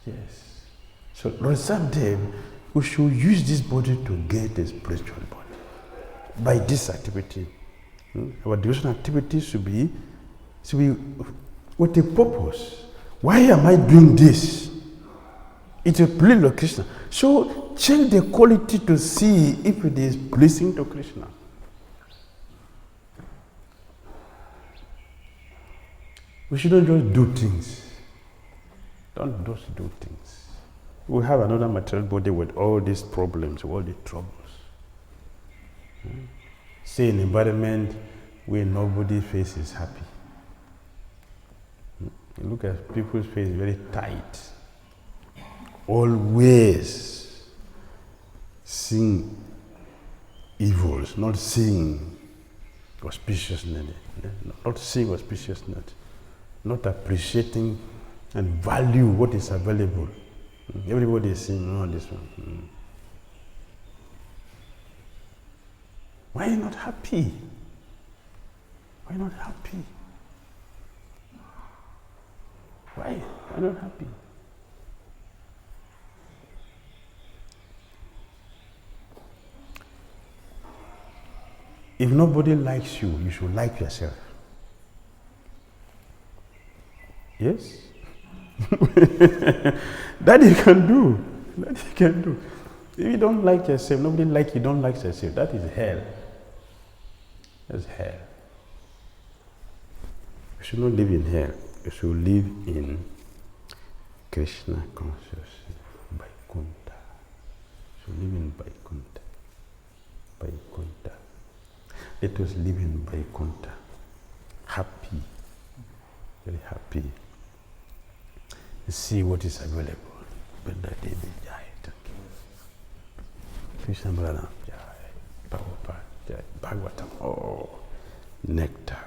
Yes. So Lord Samdev, we should use this body to get a spiritual body. By this activity. Our devotional activity should be with a purpose. Why am I doing this? It's a pleasing to Krishna. So check the quality to see if it is pleasing to Krishna. We shouldn't just do things. Don't just do things. We have another material body with all these problems, all the troubles. Say an environment where nobody's face is happy. You look at people's face very tight. Always seeing evils, not seeing auspiciousness. Not seeing auspiciousness. Not appreciating and value what is available. Everybody is saying, no, this one. Why are you not happy? Why not happy? Why? Why not happy? If nobody likes you, you should like yourself. Yes? That you can do. That you can do. If you don't like yourself, nobody like you, don't like yourself. That is hell. That's hell. You should not live in hell. You should live in Krishna consciousness. Vaikuntha. You should live in Vaikuntha. Vaikuntha. Let us live in Vaikuntha. Happy. Very happy. See what is available. Krishna Balaram Jai, Prabhupada Jai, Bhagavatam, oh, nectar.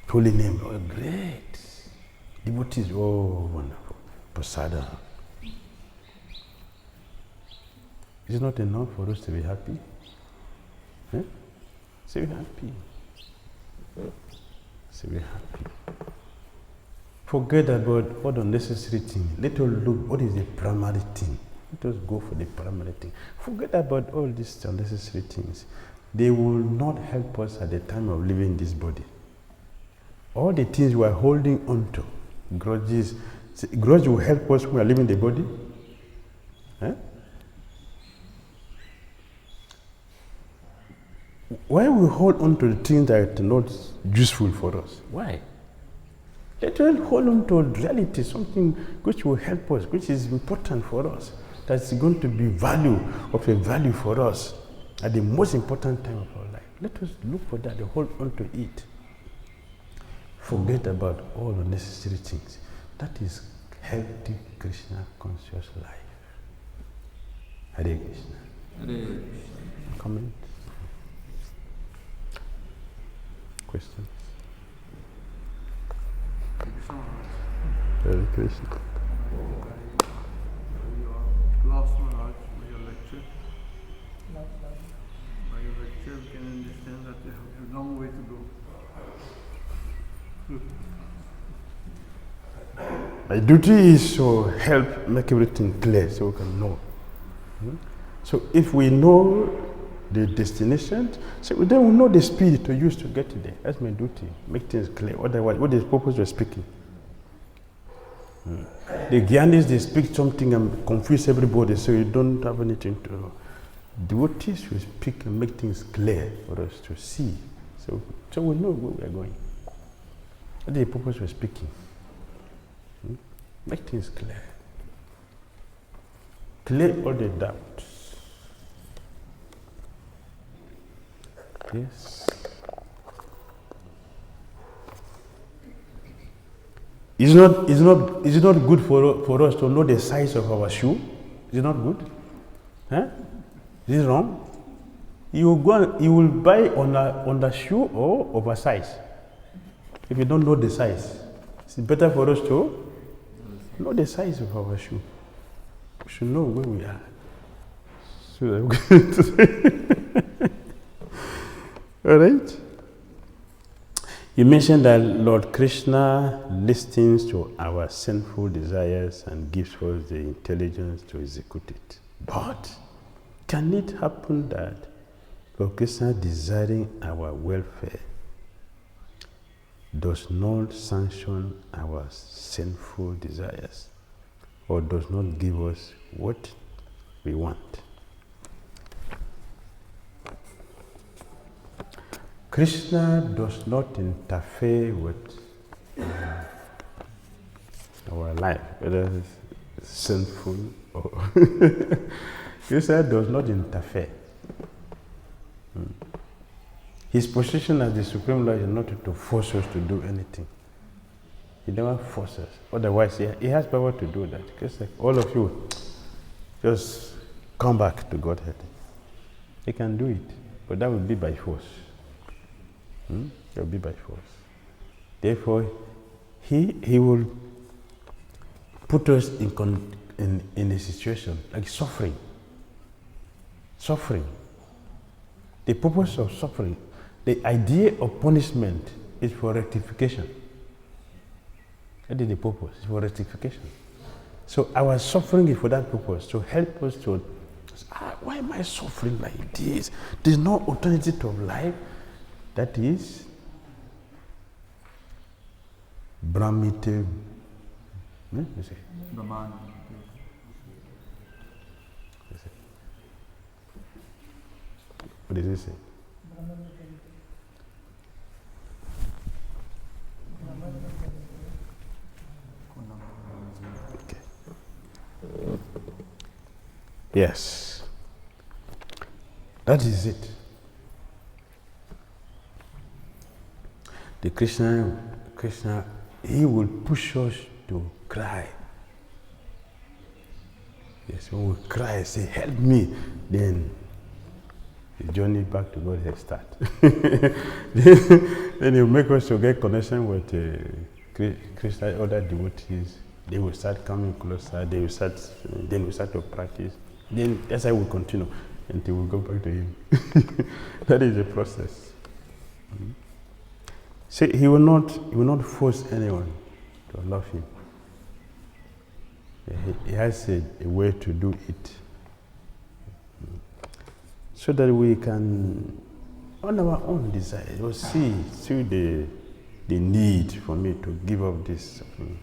Holy name, oh, great. Devotees, oh, wonderful. Prasada. Is it not enough for us to be happy? Eh? So be happy. So be happy. Forget about all the necessary things. Let us look what is the primary thing. Let us go for the primary thing. Forget about all these unnecessary things. They will not help us at the time of leaving this body. All the things we are holding on to, grudges, grudge will help us when we are leaving the body. Eh? Why we hold on to the things that are not useful for us? Why? Let us hold on to reality, something which will help us, which is important for us, that's going to be of a value for us at the most important time of our life. Let us look for that and hold on to it. Forget about all the necessary things. That is healthy Krishna conscious life. Hare Krishna. Hare Krishna. Comment? Question? Hare Krishna. Last Maharaj, by your lecture, we can understand that we have a long way to go. My duty is to help make everything clear so we can know. So if we know the destination, so then we know the speed to use to get there. That's my duty, make things clear. Otherwise, what is the purpose of speaking? The Gyanis, they speak something and confuse everybody, so you don't have anything to know. Devotees will speak and make things clear for us to see, so we know where we are going. What is the purpose of speaking? Make things clear. Clear all the doubts. Yes. Is it not good for us to know the size of our shoe? Is it not good? Huh? Is it wrong? You will buy on the shoe or oversize. If you don't know the size, it's better for us to know the size of our shoe. We should know where we are. So I'm going to say. All right. You mentioned that Lord Krishna listens to our sinful desires and gives us the intelligence to execute it. But can it happen that Lord Krishna, desiring our welfare, does not sanction our sinful desires or does not give us what we want? Krishna does not interfere with our life, whether it's sinful or Krishna does not interfere. His position as the Supreme Lord is not to force us to do anything. He never forces us. Otherwise, he has power to do that. Just like all of you, just come back to Godhead. He can do it, but that will be by force. It will be by force. Therefore, he will put us in a situation like suffering. Suffering. The purpose of suffering, the idea of punishment is for rectification. That is the purpose, it's for rectification. So our suffering is for that purpose, to help us to, why am I suffering like this? There's no alternative of life. That is Brahmite. Brahman. What does it say? Okay. Yes. That is it. The Krishna, he will push us to cry. Yes, when we cry, say, help me, then the journey back to God has started. Then he'll make us to get connection with Krishna, other devotees. They will start coming closer, then we start to practice. Then that's how we continue until we go back to him. That is the process. See, he will not force anyone to love him. He has a way to do it. So that we can, on our own desire, we'll see the need for me to give up this and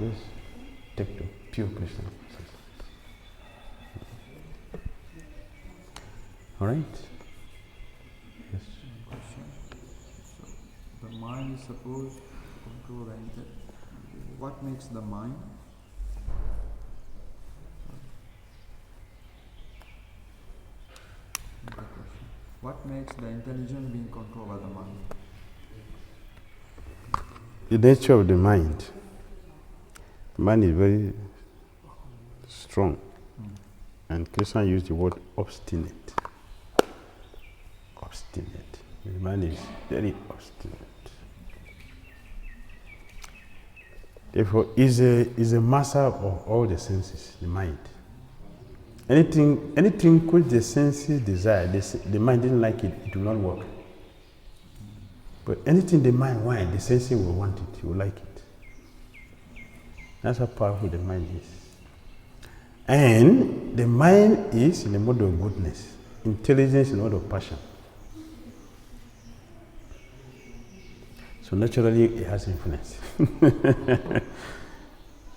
just take the pure Krishna. All right? Yes. So the mind is supposed to control the intellect. What makes the mind? What makes the intelligence being controlled by the mind? The nature of the mind. The mind is very strong. And Krishna used the word obstinate. Obstinate. The mind is very obstinate. Therefore, is a master of all the senses, the mind. Anything which the senses desire, the mind didn't like it, it will not work. But anything the mind wants, the senses will want it, you will like it. That's how powerful the mind is. And the mind is in the mode of goodness, intelligence in the mode of passion. So naturally, it has influence. It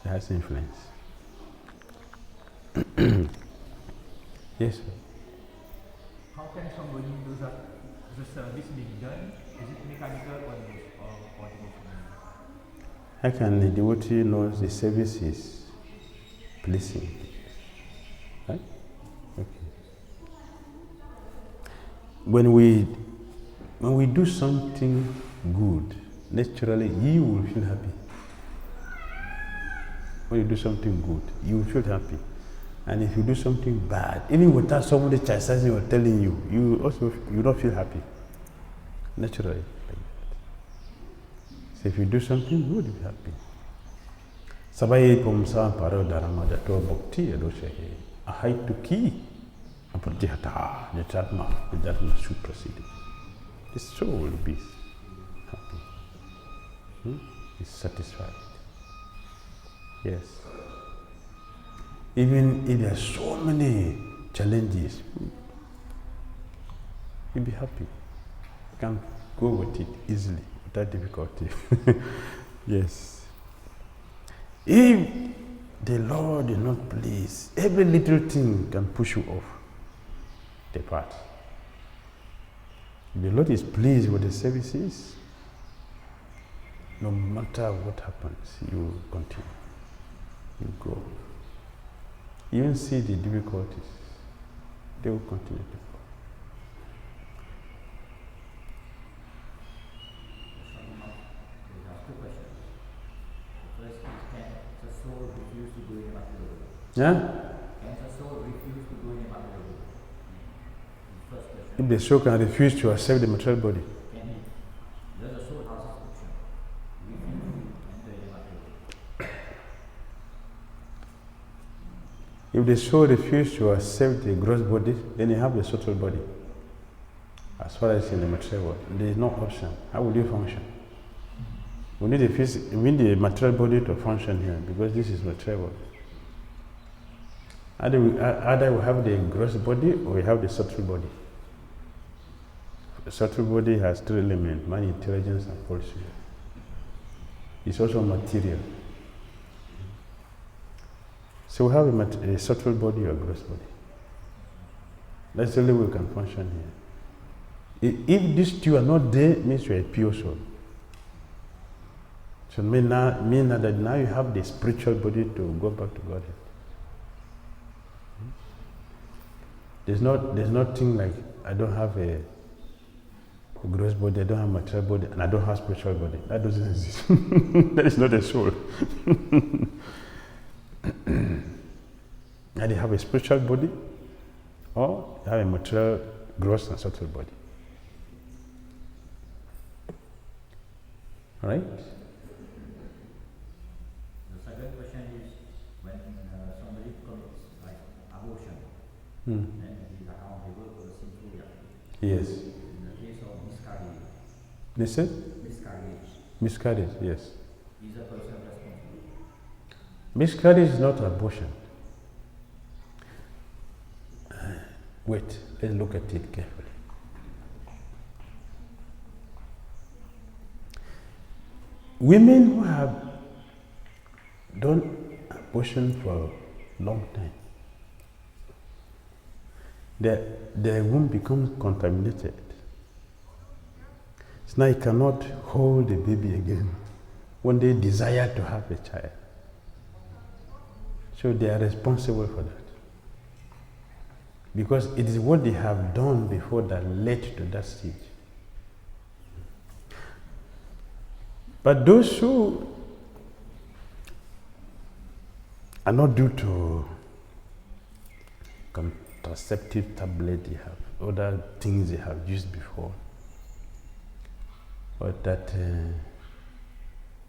has influence. Yes, sir. How can somebody do that? The service being done? Is it mechanical or devotional? How can the devotee know the service is pleasing? Right? Okay. When we do something good, naturally you will feel happy. When you do something good, you will feel happy. And if you do something bad, even without somebody chastising or telling you, you don't feel happy. Naturally. Like that. So if you do something good, you'll be happy. Sabai pomsa paro dharma jato bhakti adoshe ahai tuki apratihata jatma suprasidi. The soul will be happy. Is satisfied. Yes. Even if there are so many challenges, you'll be happy. You can go with it easily, without difficulty. Yes. If the Lord is not pleased, every little thing can push you off the path. If the Lord is pleased with the services, no matter what happens, you continue. You go. You even see the difficulties, they will continue to go. Two questions. The first is, can the soul refuse to go in a material world? Yeah? Can the soul refuse to go in a material world? The first question. If the soul can refuse to accept the material body, Can he? Does the soul have this option? Refuse to enter in a material world? if the soul refuses to accept the gross body, then you have the subtle body. As far as in the material world, there is no option. How will you function? We need the material body to function here, because this is material world. Either we have the gross body or we have the subtle body. The subtle body has three elements: mind, intelligence, and pulse. It's also material. So we have a subtle body or gross body. That's the only way we can function here. If these two are not there, it means you're a pure soul. So mean that now you have the spiritual body to go back to Godhead. There's nothing like I don't have a gross body, I don't have material body, and I don't have spiritual body. That doesn't exist. That is not a soul. Either you have a spiritual body or you have a material, gross and subtle body. Alright? The second question is, when somebody commits like abortion, Hmm. then he is accountable for the sinful act. Yes. In the case of miscarriage, Listen? Miscarriage, yes. is a person responsible? Miscarriage is not abortion. Wait, let's look at it carefully. Women who have done abortion for a long time, their womb becomes contaminated. So now you cannot hold the baby again when they desire to have a child. So they are responsible for that. Because it is what they have done before that led to that stage. But those who are not due to contraceptive tablet they have, other things they have used before, or that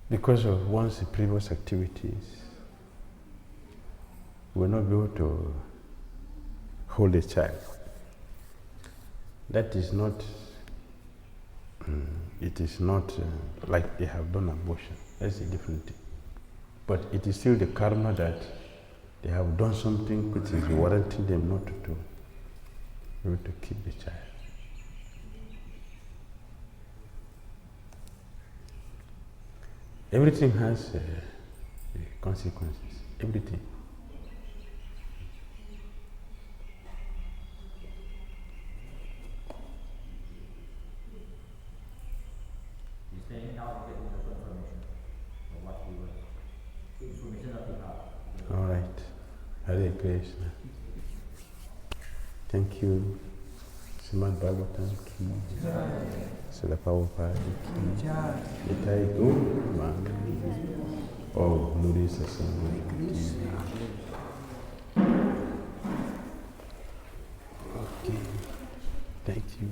because of one's previous activities, will not be able to hold a child. That is not, it is not like they have done abortion. That's a different thing. But it is still the karma that they have done something which is warranting them not to do, able to keep the child. Everything has consequences. Everything. He's saying now getting the confirmation of what All right. Hare Krishna. Thank you. Srimad Bhagavatam ki. Srila Prabhupada ki. Itai Guru. Oh, Mauritius. Okay. Thank you.